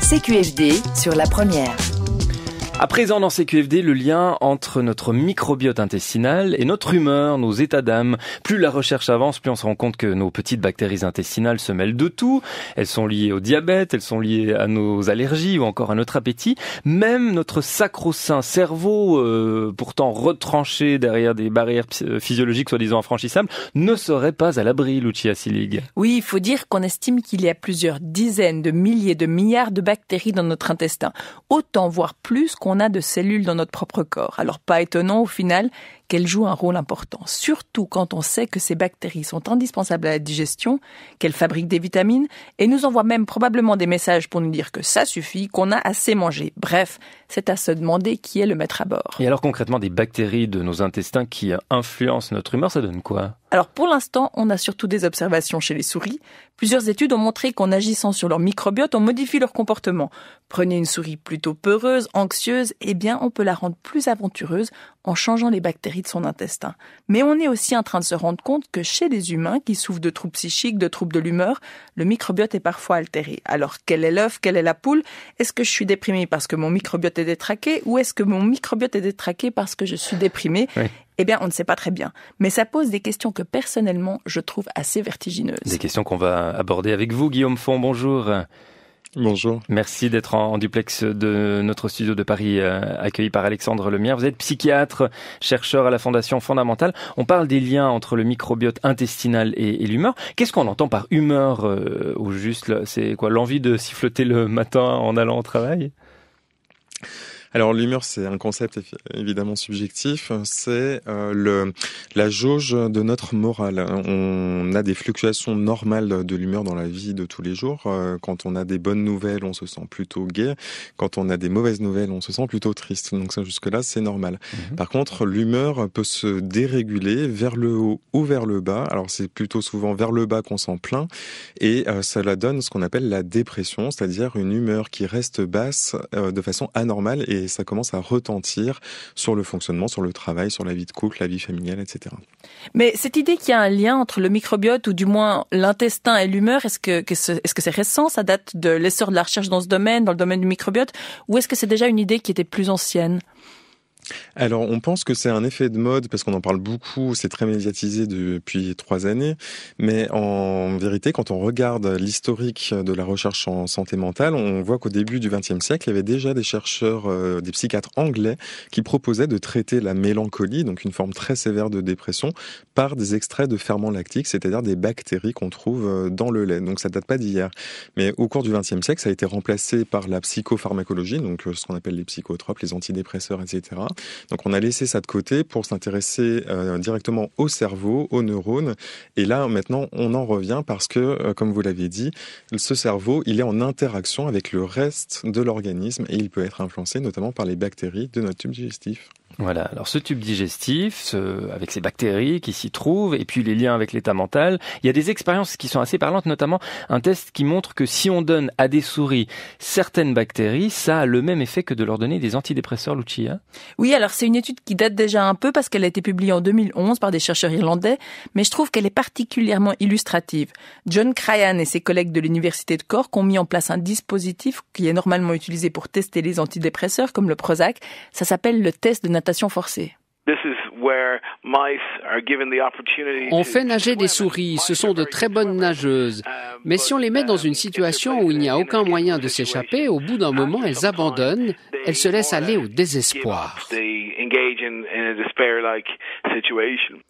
CQFD sur la première. À présent dans CQFD, le lien entre notre microbiote intestinal et notre humeur, nos états d'âme. Plus la recherche avance, plus on se rend compte que nos petites bactéries intestinales se mêlent de tout. Elles sont liées au diabète, elles sont liées à nos allergies ou encore à notre appétit. Même notre sacro-saint cerveau, pourtant retranché derrière des barrières physiologiques soi-disant infranchissables, ne serait pas à l'abri, Lucia Sillig. Oui, il faut dire qu'on estime qu'il y a plusieurs dizaines de milliers de milliards de bactéries dans notre intestin. Autant, voire plus, qu'on a de cellules dans notre propre corps. Alors pas étonnant au final qu'elles jouent un rôle important, surtout quand on sait que ces bactéries sont indispensables à la digestion, qu'elles fabriquent des vitamines et nous envoient même probablement des messages pour nous dire que ça suffit, qu'on a assez mangé. Bref, c'est à se demander qui est le maître à bord. Et alors concrètement, des bactéries de nos intestins qui influencent notre humeur, ça donne quoi ? Alors pour l'instant, on a surtout des observations chez les souris. Plusieurs études ont montré qu'en agissant sur leur microbiote, on modifie leur comportement. Prenez une souris plutôt peureuse, anxieuse, eh bien on peut la rendre plus aventureuse en changeant les bactéries de son intestin. Mais on est aussi en train de se rendre compte que chez les humains qui souffrent de troubles psychiques, de troubles de l'humeur, le microbiote est parfois altéré. Alors quel est l'œuf, quelle est la poule ? Est-ce que je suis déprimée parce que mon microbiote est détraqué ou est-ce que mon microbiote est détraqué parce que je suis déprimée ? Oui. Eh bien, on ne sait pas très bien. Mais ça pose des questions que personnellement, je trouve assez vertigineuses. Des questions qu'on va aborder avec vous, Guillaume Font, bonjour. Bonjour. Merci d'être en duplex de notre studio de Paris, accueilli par Alexandre Lemierre. Vous êtes psychiatre, chercheur à la Fondation Fondamentale. On parle des liens entre le microbiote intestinal et l'humeur. Qu'est-ce qu'on entend par humeur au juste là ? C'est quoi, l'envie de siffloter le matin en allant au travail ? Alors l'humeur, c'est un concept évidemment subjectif, c'est la jauge de notre morale. On a des fluctuations normales de l'humeur dans la vie de tous les jours. Quand on a des bonnes nouvelles, on se sent plutôt gai. Quand on a des mauvaises nouvelles, on se sent plutôt triste. Donc ça, jusque-là, c'est normal. Par contre, l'humeur peut se déréguler vers le haut ou vers le bas. Alors c'est plutôt souvent vers le bas qu'on s'en plaint. Et cela donne ce qu'on appelle la dépression, c'est-à-dire une humeur qui reste basse de façon anormale et ça commence à retentir sur le fonctionnement, sur le travail, sur la vie de couple, la vie familiale, etc. Mais cette idée qu'il y a un lien entre le microbiote, ou du moins l'intestin et l'humeur, est-ce que c'est récent ? Ça date de l'essor de la recherche dans ce domaine, dans le domaine du microbiote, ou est-ce que c'est déjà une idée qui était plus ancienne ? Alors, on pense que c'est un effet de mode parce qu'on en parle beaucoup, c'est très médiatisé depuis 3 années. Mais en vérité, quand on regarde l'historique de la recherche en santé mentale, on voit qu'au début du XXe siècle, il y avait déjà des chercheurs, des psychiatres anglais qui proposaient de traiter la mélancolie, donc une forme très sévère de dépression, par des extraits de ferments lactiques, c'est-à-dire des bactéries qu'on trouve dans le lait. Donc ça date pas d'hier. Mais au cours du XXe siècle, ça a été remplacé par la psychopharmacologie, donc ce qu'on appelle les psychotropes, les antidépresseurs, etc. Donc on a laissé ça de côté pour s'intéresser directement au cerveau, aux neurones. Et là, maintenant, on en revient parce que, comme vous l'avez dit, ce cerveau, il est en interaction avec le reste de l'organisme et il peut être influencé notamment par les bactéries de notre tube digestif. Voilà, alors ce tube digestif, avec ces bactéries qui s'y trouvent, et puis les liens avec l'état mental, il y a des expériences qui sont assez parlantes, notamment un test qui montre que si on donne à des souris certaines bactéries, ça a le même effet que de leur donner des antidépresseurs, Lucia. Oui, alors c'est une étude qui date déjà un peu parce qu'elle a été publiée en 2011 par des chercheurs irlandais, mais je trouve qu'elle est particulièrement illustrative. John Cryan et ses collègues de l'université de Cork ont mis en place un dispositif qui est normalement utilisé pour tester les antidépresseurs, comme le Prozac. Ça s'appelle le test de natation forcée. On fait nager des souris, ce sont de très bonnes nageuses. Mais si on les met dans une situation où il n'y a aucun moyen de s'échapper, au bout d'un moment, elles abandonnent, elles se laissent aller au désespoir.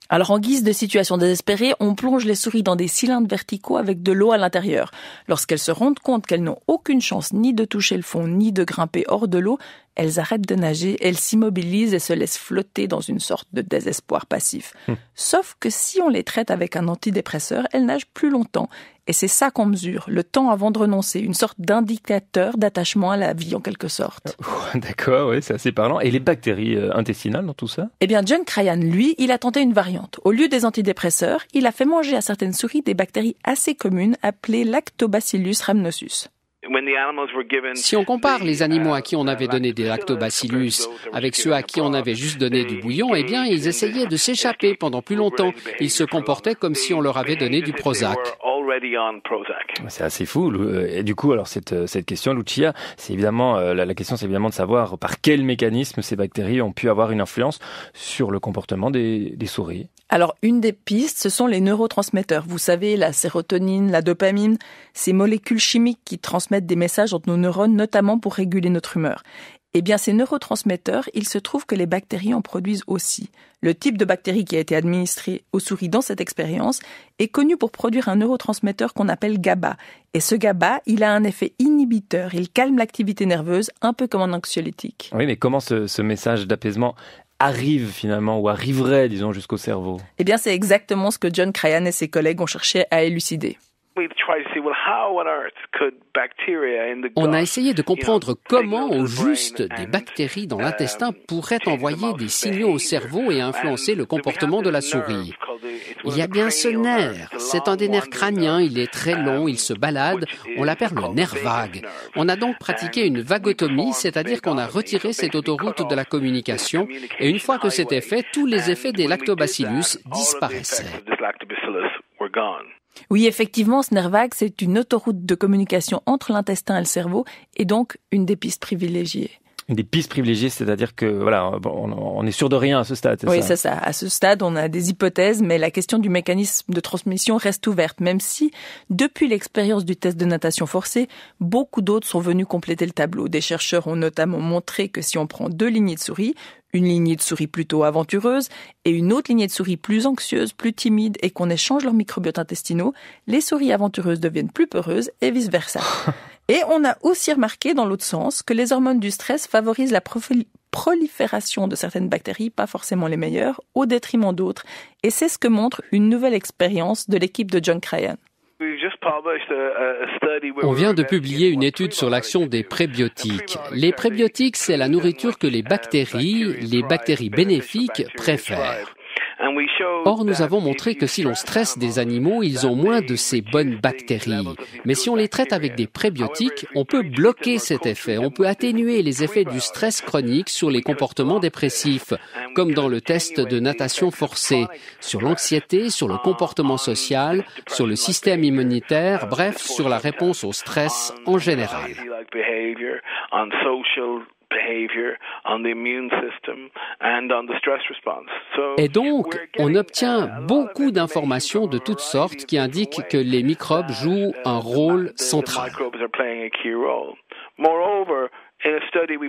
Alors en guise de situation désespérée, on plonge les souris dans des cylindres verticaux avec de l'eau à l'intérieur. Lorsqu'elles se rendent compte qu'elles n'ont aucune chance ni de toucher le fond, ni de grimper hors de l'eau, elles arrêtent de nager, elles s'immobilisent et se laissent flotter dans une sorte de désespoir passif. Sauf que si on les traite avec un antidépresseur, elles nagent plus longtemps. Et c'est ça qu'on mesure, le temps avant de renoncer, une sorte d'indicateur d'attachement à la vie en quelque sorte. D'accord, oui, c'est assez parlant. Et les bactéries intestinales dans tout ça ? Eh bien, John Cryan, lui, il a tenté une variante. Au lieu des antidépresseurs, il a fait manger à certaines souris des bactéries assez communes appelées Lactobacillus rhamnosus. Si on compare les animaux à qui on avait donné des lactobacillus avec ceux à qui on avait juste donné du bouillon, eh bien, ils essayaient de s'échapper pendant plus longtemps. Ils se comportaient comme si on leur avait donné du Prozac. C'est assez fou. Et du coup, alors cette question, Lucia, c'est évidemment la question, c'est évidemment de savoir par quel mécanisme ces bactéries ont pu avoir une influence sur le comportement des souris. Alors, une des pistes, ce sont les neurotransmetteurs. Vous savez, la sérotonine, la dopamine, ces molécules chimiques qui transmettent des messages entre nos neurones, notamment pour réguler notre humeur. Eh bien, ces neurotransmetteurs, il se trouve que les bactéries en produisent aussi. Le type de bactérie qui a été administré aux souris dans cette expérience est connu pour produire un neurotransmetteur qu'on appelle GABA. Et ce GABA, il a un effet inhibiteur. Il calme l'activité nerveuse, un peu comme un anxiolytique. Oui, mais comment ce message d'apaisement arrive finalement, ou arriverait, disons, jusqu'au cerveau? Eh bien, c'est exactement ce que John Cryan et ses collègues ont cherché à élucider. On a essayé de comprendre comment, au juste, des bactéries dans l'intestin pourraient envoyer des signaux au cerveau et influencer le comportement de la souris. Il y a bien ce nerf. C'est un des nerfs crâniens, il est très long, il se balade, on l'appelle le nerf vague. On a donc pratiqué une vagotomie, c'est-à-dire qu'on a retiré cette autoroute de la communication, et une fois que c'était fait, tous les effets des lactobacillus disparaissaient. Oui, effectivement, ce nerf vague, c'est une autoroute de communication entre l'intestin et le cerveau, et donc une des pistes privilégiées. Une des pistes privilégiées, c'est-à-dire que voilà, on est sûr de rien à ce stade, c'est ça? Oui, c'est ça. À ce stade, on a des hypothèses, mais la question du mécanisme de transmission reste ouverte, même si, depuis l'expérience du test de natation forcée, beaucoup d'autres sont venus compléter le tableau. Des chercheurs ont notamment montré que si on prend 2 lignées de souris, une lignée de souris plutôt aventureuse et une autre lignée de souris plus anxieuse, plus timide, et qu'on échange leurs microbiotes intestinaux, les souris aventureuses deviennent plus peureuses et vice-versa. Et on a aussi remarqué, dans l'autre sens, que les hormones du stress favorisent la prolifération de certaines bactéries, pas forcément les meilleures, au détriment d'autres. Et c'est ce que montre une nouvelle expérience de l'équipe de John Cryan. On vient de publier une étude sur l'action des prébiotiques. Les prébiotiques, c'est la nourriture que les bactéries bénéfiques préfèrent. Or, nous avons montré que si l'on stresse des animaux, ils ont moins de ces bonnes bactéries. Mais si on les traite avec des prébiotiques, on peut bloquer cet effet. On peut atténuer les effets du stress chronique sur les comportements dépressifs, comme dans le test de natation forcée, sur l'anxiété, sur le comportement social, sur le système immunitaire, bref, sur la réponse au stress en général. Et donc, on obtient beaucoup d'informations de toutes sortes qui indiquent que les microbes jouent un rôle central.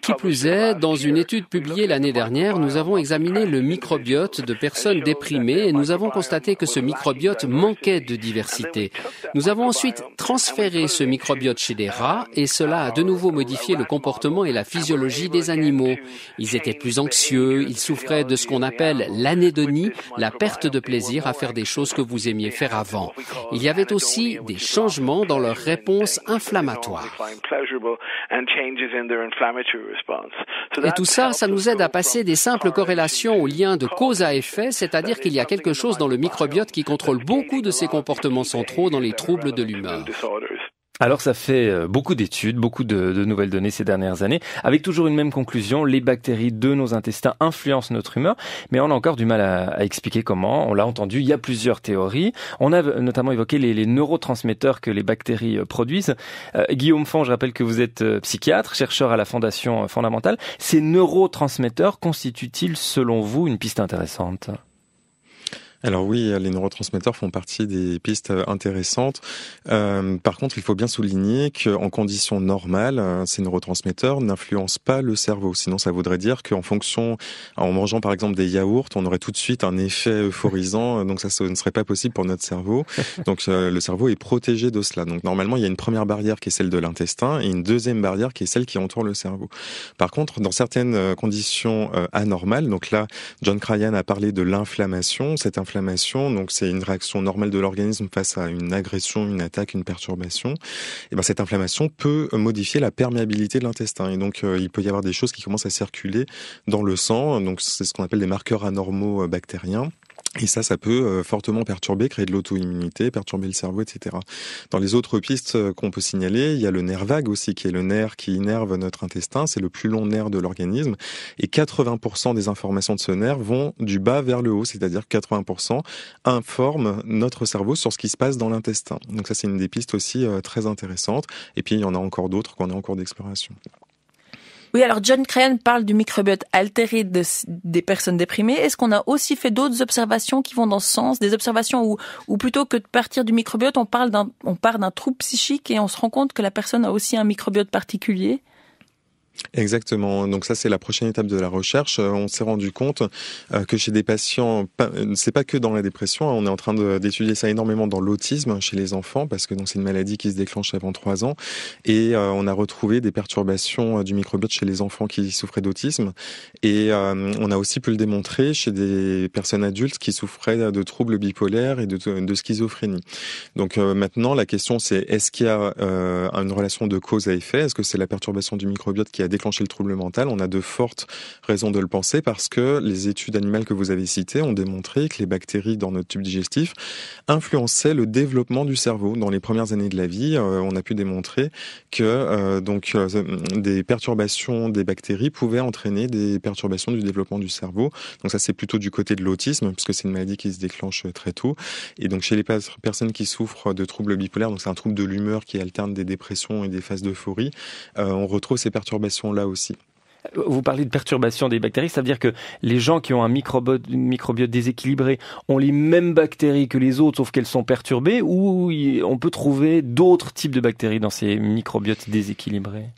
Qui plus est, dans une étude publiée l'année dernière, nous avons examiné le microbiote de personnes déprimées et nous avons constaté que ce microbiote manquait de diversité. Nous avons ensuite transféré ce microbiote chez des rats et cela a de nouveau modifié le comportement et la physiologie des animaux. Ils étaient plus anxieux, ils souffraient de ce qu'on appelle l'anédonie, la perte de plaisir à faire des choses que vous aimiez faire avant. Il y avait aussi des changements dans leur réponse inflammatoire. Et tout ça, ça nous aide à passer des simples corrélations aux liens de cause à effet, c'est-à-dire qu'il y a quelque chose dans le microbiote qui contrôle beaucoup de ces comportements centraux dans les troubles de l'humeur. Alors ça fait beaucoup d'études, beaucoup de nouvelles données ces dernières années, avec toujours une même conclusion, les bactéries de nos intestins influencent notre humeur, mais on a encore du mal à expliquer comment. On l'a entendu, il y a plusieurs théories. On a notamment évoqué les neurotransmetteurs que les bactéries produisent. Guillaume Font, je rappelle que vous êtes psychiatre, chercheur à la Fondation Fondamentale. Ces neurotransmetteurs constituent-ils, selon vous, une piste intéressante ? Alors oui, les neurotransmetteurs font partie des pistes intéressantes. Par contre, il faut bien souligner qu'en conditions normales, ces neurotransmetteurs n'influencent pas le cerveau. Sinon, ça voudrait dire qu'en mangeant par exemple des yaourts, on aurait tout de suite un effet euphorisant. Donc ça ne serait pas possible pour notre cerveau. Donc le cerveau est protégé de cela. Donc normalement, il y a une première barrière qui est celle de l'intestin et une deuxième barrière qui est celle qui entoure le cerveau. Par contre, dans certaines conditions anormales, donc là, John Cryan a parlé de l'inflammation. Cette inflammation, donc c'est une réaction normale de l'organisme face à une agression, une attaque, une perturbation. Et ben cette inflammation peut modifier la perméabilité de l'intestin. Et donc il peut y avoir des choses qui commencent à circuler dans le sang. Donc c'est ce qu'on appelle des marqueurs anormaux bactériens. Et ça peut fortement perturber, créer de l'auto-immunité, perturber le cerveau, etc. Dans les autres pistes qu'on peut signaler, il y a le nerf vague aussi, qui est le nerf qui innerve notre intestin. C'est le plus long nerf de l'organisme. Et 80% des informations de ce nerf vont du bas vers le haut, c'est-à-dire que 80% informent notre cerveau sur ce qui se passe dans l'intestin. Donc ça, c'est une des pistes aussi très intéressantes. Et puis, il y en a encore d'autres qu'on est en cours d'exploration. Oui, alors John Crean parle du microbiote altéré des personnes déprimées. Est-ce qu'on a aussi fait d'autres observations qui vont dans ce sens, des observations où plutôt que de partir du microbiote, on part d'un trouble psychique et on se rend compte que la personne a aussi un microbiote particulier? Exactement. Donc ça, c'est la prochaine étape de la recherche. On s'est rendu compte que chez des patients, c'est pas que dans la dépression, on est en train d'étudier ça énormément dans l'autisme chez les enfants, parce que donc c'est une maladie qui se déclenche avant 3 ans, et on a retrouvé des perturbations du microbiote chez les enfants qui souffraient d'autisme, et on a aussi pu le démontrer chez des personnes adultes qui souffraient de troubles bipolaires et de schizophrénie. Donc maintenant, la question c'est, est-ce qu'il y a une relation de cause à effet? Est-ce que c'est la perturbation du microbiote qui a déclenché le trouble mental? On a de fortes raisons de le penser, parce que les études animales que vous avez citées ont démontré que les bactéries dans notre tube digestif influençaient le développement du cerveau. Dans les premières années de la vie, on a pu démontrer que des perturbations des bactéries pouvaient entraîner des perturbations du développement du cerveau. Donc ça, c'est plutôt du côté de l'autisme, puisque c'est une maladie qui se déclenche très tôt. Et donc chez les personnes qui souffrent de troubles bipolaires, donc c'est un trouble de l'humeur qui alterne des dépressions et des phases d'euphorie, on retrouve ces perturbations là aussi. Vous parlez de perturbation des bactéries, ça veut dire que les gens qui ont un microbiote déséquilibré ont les mêmes bactéries que les autres, sauf qu'elles sont perturbées, ou on peut trouver d'autres types de bactéries dans ces microbiotes déséquilibrés?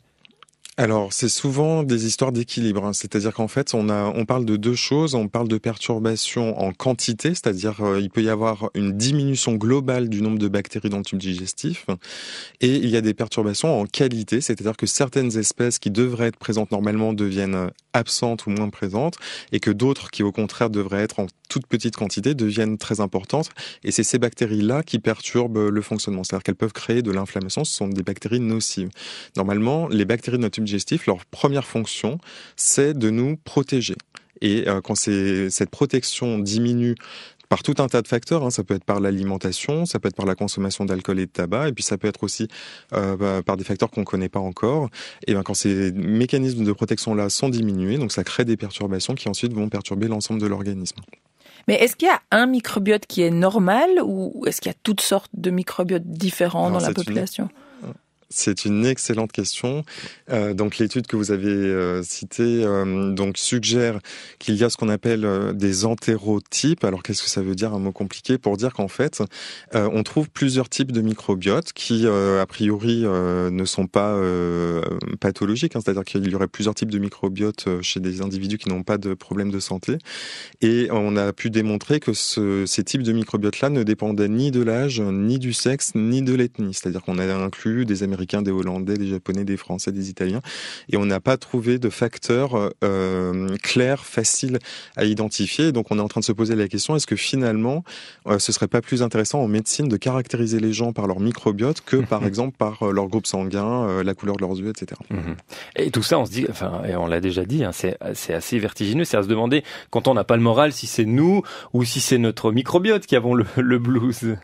Alors, c'est souvent des histoires d'équilibre, c'est-à-dire qu'en fait, on parle de deux choses. On parle de perturbations en quantité, c'est-à-dire il peut y avoir une diminution globale du nombre de bactéries dans le tube digestif, et il y a des perturbations en qualité, c'est-à-dire que certaines espèces qui devraient être présentes normalement deviennent absentes ou moins présentes, et que d'autres qui au contraire devraient être en toute petite quantité deviennent très importantes, et c'est ces bactéries-là qui perturbent le fonctionnement, c'est-à-dire qu'elles peuvent créer de l'inflammation. Ce sont des bactéries nocives. Normalement, les bactéries de notre tube digestif, leur première fonction, c'est de nous protéger. Et quand cette protection diminue par tout un tas de facteurs, ça peut être par l'alimentation, ça peut être par la consommation d'alcool et de tabac, et puis ça peut être aussi par des facteurs qu'on ne connaît pas encore. Et quand ces mécanismes de protection-là sont diminués, donc ça crée des perturbations qui ensuite vont perturber l'ensemble de l'organisme. Mais est-ce qu'il y a un microbiote qui est normal, ou est-ce qu'il y a toutes sortes de microbiotes différents dans la population ? C'est une excellente question. Donc l'étude que vous avez citée suggère qu'il y a ce qu'on appelle des entérotypes. Alors qu'est-ce que ça veut dire, un mot compliqué, pour dire qu'en fait on trouve plusieurs types de microbiotes qui a priori ne sont pas pathologiques, c'est-à-dire qu'il y aurait plusieurs types de microbiotes chez des individus qui n'ont pas de problème de santé. Et on a pu démontrer que ces types de microbiotes-là ne dépendaient ni de l'âge, ni du sexe, ni de l'ethnie. C'est-à-dire qu'on a inclus des Américains, des Hollandais, des Japonais, des Français, des Italiens, et on n'a pas trouvé de facteurs clairs, faciles à identifier. Donc on est en train de se poser la question, est-ce que finalement ce serait pas plus intéressant en médecine de caractériser les gens par leur microbiote que par exemple par leur groupe sanguin, la couleur de leurs yeux, etc. Et tout ça, on se dit, et on l'a déjà dit, c'est assez vertigineux, c'est à se demander, quand on n'a pas le moral, si c'est nous ou si c'est notre microbiote qui avons le blues.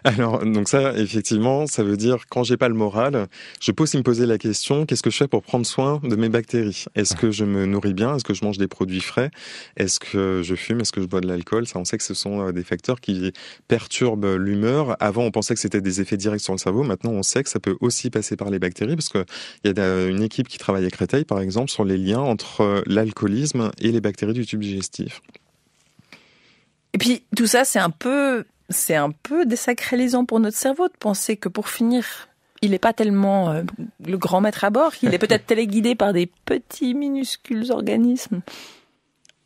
Alors, donc ça, effectivement, ça veut dire, quand j'ai pas le moral, je peux aussi me poser la question, qu'est-ce que je fais pour prendre soin de mes bactéries? Est-ce que je me nourris bien? Est-ce que je mange des produits frais? Est-ce que je fume? Est-ce que je bois de l'alcool? Ça, on sait que ce sont des facteurs qui perturbent l'humeur. Avant, on pensait que c'était des effets directs sur le cerveau. Maintenant, on sait que ça peut aussi passer par les bactéries, parce que il y a une équipe qui travaille à Créteil, par exemple, sur les liens entre l'alcoolisme et les bactéries du tube digestif. Et puis, tout ça, c'est un peu désacralisant pour notre cerveau de penser que pour finir, il n'est pas tellement le grand maître à bord, il est peut-être téléguidé par des petits minuscules organismes.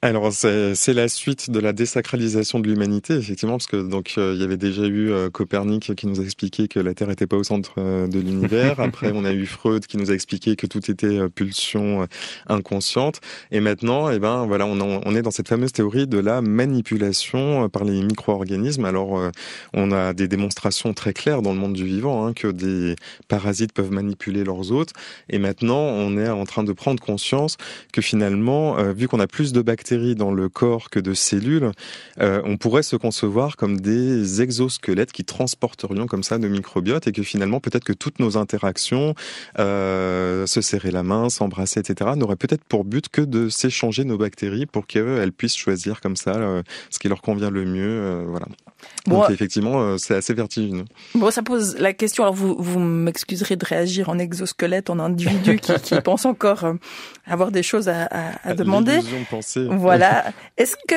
Alors c'est la suite de la désacralisation de l'humanité, effectivement, parce que il y avait déjà eu Copernic qui nous a expliqué que la Terre n'était pas au centre de l'univers. Après, on a eu Freud qui nous a expliqué que tout était pulsion inconsciente. Et maintenant, on est dans cette fameuse théorie de la manipulation par les micro-organismes. Alors, on a des démonstrations très claires dans le monde du vivant que des parasites peuvent manipuler leurs hôtes. Et maintenant, on est en train de prendre conscience que finalement, vu qu'on a plus de bactéries bactéries dans le corps que de cellules, on pourrait se concevoir comme des exosquelettes qui transporterions comme ça nos microbiotes, et que finalement peut-être que toutes nos interactions, se serrer la main, s'embrasser, etc., n'auraient peut-être pour but que de s'échanger nos bactéries pour qu'elles puissent choisir comme ça ce qui leur convient le mieux. Voilà. Bon, donc effectivement, c'est assez vertigineux. Bon, ça pose la question, alors vous m'excuserez de réagir en exosquelette, en individu qui pense encore avoir des choses à demander. L'illusion de penser. Voilà. Est-ce que,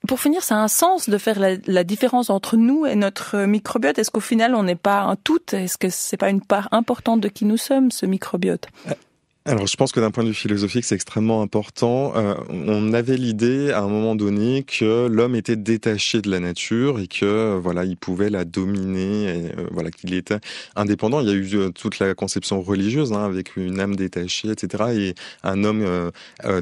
pour finir, ça a un sens de faire la différence entre nous et notre microbiote? Est-ce qu'au final, on n'est pas un tout? Est-ce que c'est pas une part importante de qui nous sommes, ce microbiote? Alors, je pense que d'un point de vue philosophique, c'est extrêmement important. On avait l'idée, à un moment donné, que l'homme était détaché de la nature et que, voilà, il pouvait la dominer, et, voilà, qu'il était indépendant. Il y a eu toute la conception religieuse, avec une âme détachée, etc., et un homme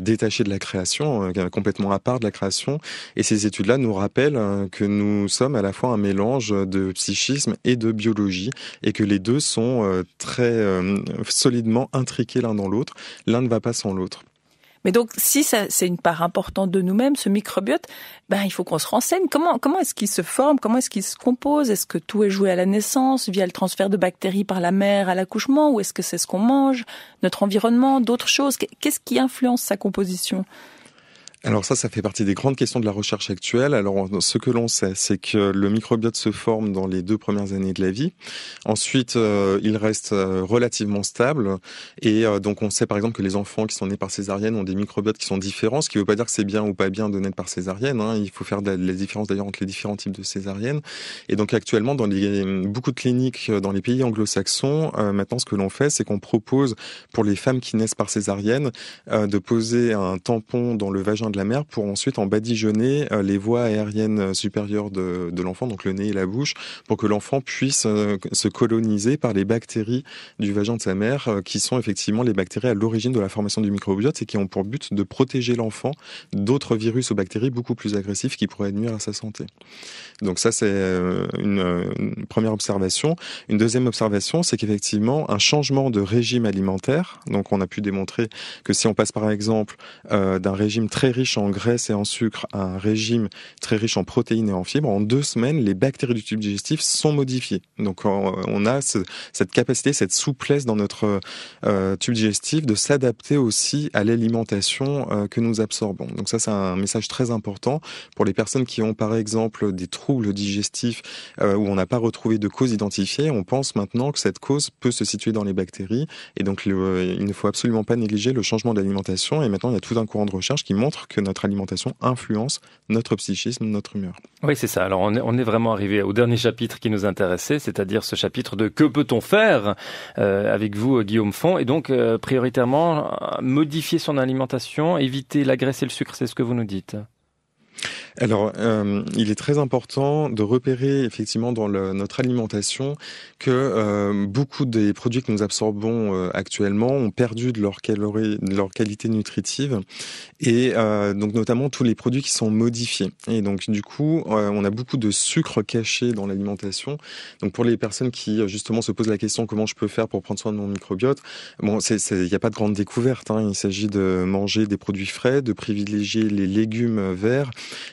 détaché de la création, complètement à part de la création. Et ces études-là nous rappellent que nous sommes à la fois un mélange de psychisme et de biologie, et que les deux sont très solidement intriqués l'un dans l'autre. L'un ne va pas sans l'autre. Mais donc, si ça, c'est une part importante de nous-mêmes, ce microbiote, il faut qu'on se renseigne. Comment est-ce qu'il se forme? Comment est-ce qu'il se compose? Est-ce que tout est joué à la naissance, via le transfert de bactéries par la mère à l'accouchement? Ou est-ce que c'est ce qu'on mange, notre environnement, d'autres choses? Qu'est-ce qui influence sa composition? Alors ça fait partie des grandes questions de la recherche actuelle. Alors ce que l'on sait, c'est que le microbiote se forme dans les 2 premières années de la vie. Ensuite, il reste relativement stable. Et donc on sait par exemple que les enfants qui sont nés par césarienne ont des microbiotes qui sont différents, ce qui ne veut pas dire que c'est bien ou pas bien de naître par césarienne. Il faut faire les différences d'ailleurs entre les différents types de césarienne. Et donc actuellement, dans beaucoup de cliniques dans les pays anglo-saxons, maintenant ce que l'on fait, c'est qu'on propose pour les femmes qui naissent par césarienne de poser un tampon dans le vagin de la mère pour ensuite en badigeonner les voies aériennes supérieures de l'enfant, donc le nez et la bouche, pour que l'enfant puisse se coloniser par les bactéries du vagin de sa mère, qui sont effectivement les bactéries à l'origine de la formation du microbiote et qui ont pour but de protéger l'enfant d'autres virus ou bactéries beaucoup plus agressifs qui pourraient nuire à sa santé. Donc ça, c'est une première observation. Une deuxième observation, c'est qu'effectivement, un changement de régime alimentaire, donc on a pu démontrer que si on passe par exemple d'un régime très riche en graisse et en sucre à un régime très riche en protéines et en fibres, en 2 semaines, les bactéries du tube digestif sont modifiées. Donc on a cette capacité, cette souplesse dans notre tube digestif de s'adapter aussi à l'alimentation que nous absorbons. Donc ça, c'est un message très important pour les personnes qui ont par exemple des troubles digestifs où on n'a pas retrouvé de cause identifiée. On pense maintenant que cette cause peut se situer dans les bactéries et donc il ne faut absolument pas négliger le changement d'alimentation. Et maintenant, il y a tout un courant de recherche qui montre que notre alimentation influence notre psychisme, notre humeur. Oui, c'est ça. Alors on est vraiment arrivé au dernier chapitre qui nous intéressait, c'est-à-dire ce chapitre de que peut-on faire avec vous, Guillaume Font, et donc prioritairement modifier son alimentation, éviter la graisse et le sucre, c'est ce que vous nous dites. Alors, il est très important de repérer effectivement dans notre alimentation que beaucoup des produits que nous absorbons actuellement ont perdu de leur qualité nutritive et donc notamment tous les produits qui sont modifiés. Et donc du coup, on a beaucoup de sucre caché dans l'alimentation. Donc pour les personnes qui justement se posent la question comment je peux faire pour prendre soin de mon microbiote, bon, il n'y a pas de grande découverte. Il s'agit de manger des produits frais, de privilégier les légumes verts.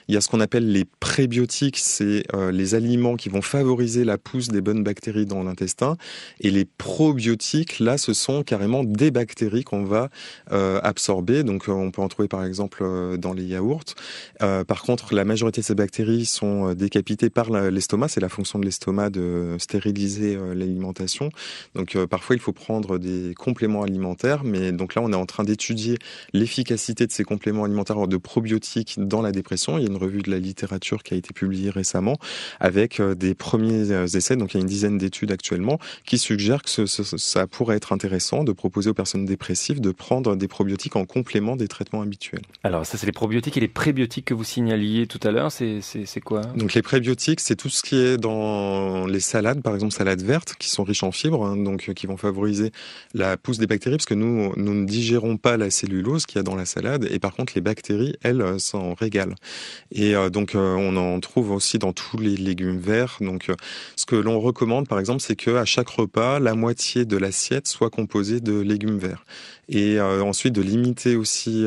Il y a ce qu'on appelle les prébiotiques, c'est les aliments qui vont favoriser la pousse des bonnes bactéries dans l'intestin. Et les probiotiques, là, ce sont carrément des bactéries qu'on va absorber. Donc, on peut en trouver par exemple dans les yaourts. Par contre, la majorité de ces bactéries sont décapitées par l'estomac. C'est la fonction de l'estomac de stériliser l'alimentation. Donc, parfois, il faut prendre des compléments alimentaires. Mais donc là, on est en train d'étudier l'efficacité de ces compléments alimentaires de probiotiques dans la dépression. Il y a une revue de la littérature qui a été publiée récemment avec des premiers essais. Donc il y a une dizaine d'études actuellement qui suggèrent que ça pourrait être intéressant de proposer aux personnes dépressives de prendre des probiotiques en complément des traitements habituels. Alors ça, c'est les probiotiques et les prébiotiques que vous signaliez tout à l'heure. C'est quoi? Donc les prébiotiques, c'est tout ce qui est dans les salades, par exemple salades vertes, qui sont riches en fibres, donc qui vont favoriser la pousse des bactéries, parce que nous ne digérons pas la cellulose qu'il y a dans la salade, et par contre les bactéries, elles, s'en régalent. Et donc on en trouve aussi dans tous les légumes verts. Donc ce que l'on recommande par exemple, c'est que à chaque repas, la moitié de l'assiette soit composée de légumes verts. Et ensuite de limiter aussi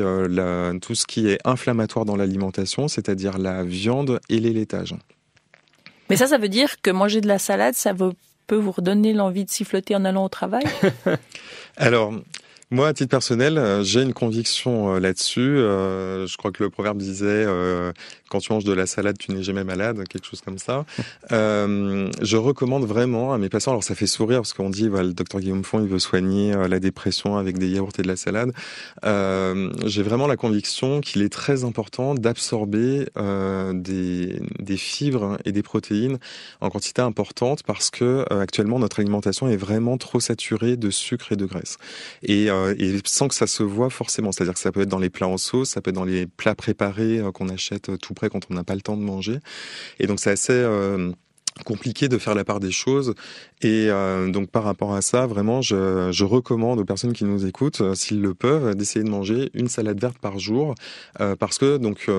tout ce qui est inflammatoire dans l'alimentation, c'est-à-dire la viande et les laitages. Mais ça veut dire que manger de la salade, peut vous redonner l'envie de siffloter en allant au travail? Alors, moi, à titre personnel, j'ai une conviction là-dessus. Je crois que le proverbe disait quand tu manges de la salade, tu n'es jamais malade, quelque chose comme ça. Je recommande vraiment à mes patients, alors ça fait sourire parce qu'on dit le docteur Guillaume Font, il veut soigner la dépression avec des yaourts et de la salade. J'ai vraiment la conviction qu'il est très important d'absorber des fibres et des protéines en quantité importante parce que actuellement notre alimentation est vraiment trop saturée de sucre et de graisse. Et sans que ça se voit forcément, c'est-à-dire que ça peut être dans les plats en sauce, ça peut être dans les plats préparés qu'on achète tout prêt quand on n'a pas le temps de manger. Et donc c'est assez compliqué de faire la part des choses. Et donc par rapport à ça, vraiment, je recommande aux personnes qui nous écoutent, s'ils le peuvent, d'essayer de manger une salade verte par jour, parce que donc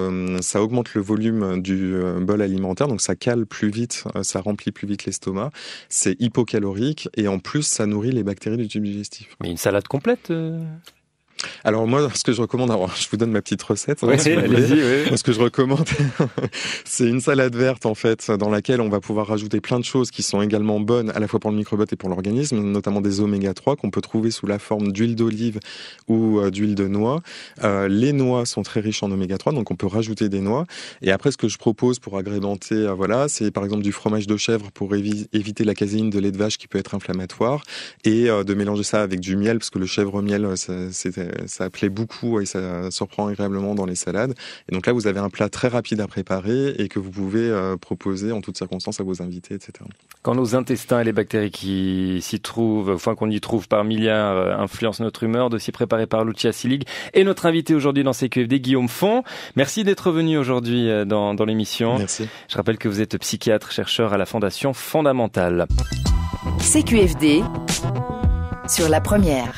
ça augmente le volume du bol alimentaire, donc ça cale plus vite, ça remplit plus vite l'estomac, c'est hypocalorique et en plus ça nourrit les bactéries du tube digestif. Mais une salade complète Alors moi, ce que je recommande, je vous donne ma petite recette. Oui, si allez-y, oui. Moi, ce que je recommande, c'est une salade verte en fait, dans laquelle on va pouvoir rajouter plein de choses qui sont également bonnes à la fois pour le microbiote et pour l'organisme, notamment des oméga 3 qu'on peut trouver sous la forme d'huile d'olive ou d'huile de noix. Les noix sont très riches en oméga 3, donc on peut rajouter des noix. Et après, ce que je propose pour agrémenter, c'est par exemple du fromage de chèvre pour éviter la caséine de lait de vache qui peut être inflammatoire, et de mélanger ça avec du miel, parce que le chèvre-miel, ça plaît beaucoup et ça surprend agréablement dans les salades. Et donc là, vous avez un plat très rapide à préparer et que vous pouvez proposer en toutes circonstances à vos invités, etc. Quand nos intestins et les bactéries qui s'y trouvent, enfin qu'on y trouve par milliards, influencent notre humeur, dossier préparé par Lucia Sillig et notre invité aujourd'hui dans CQFD, Guillaume Font. Merci d'être venu aujourd'hui dans l'émission. Merci. Je rappelle que vous êtes psychiatre, chercheur à la Fondation Fondamentale. CQFD sur la première.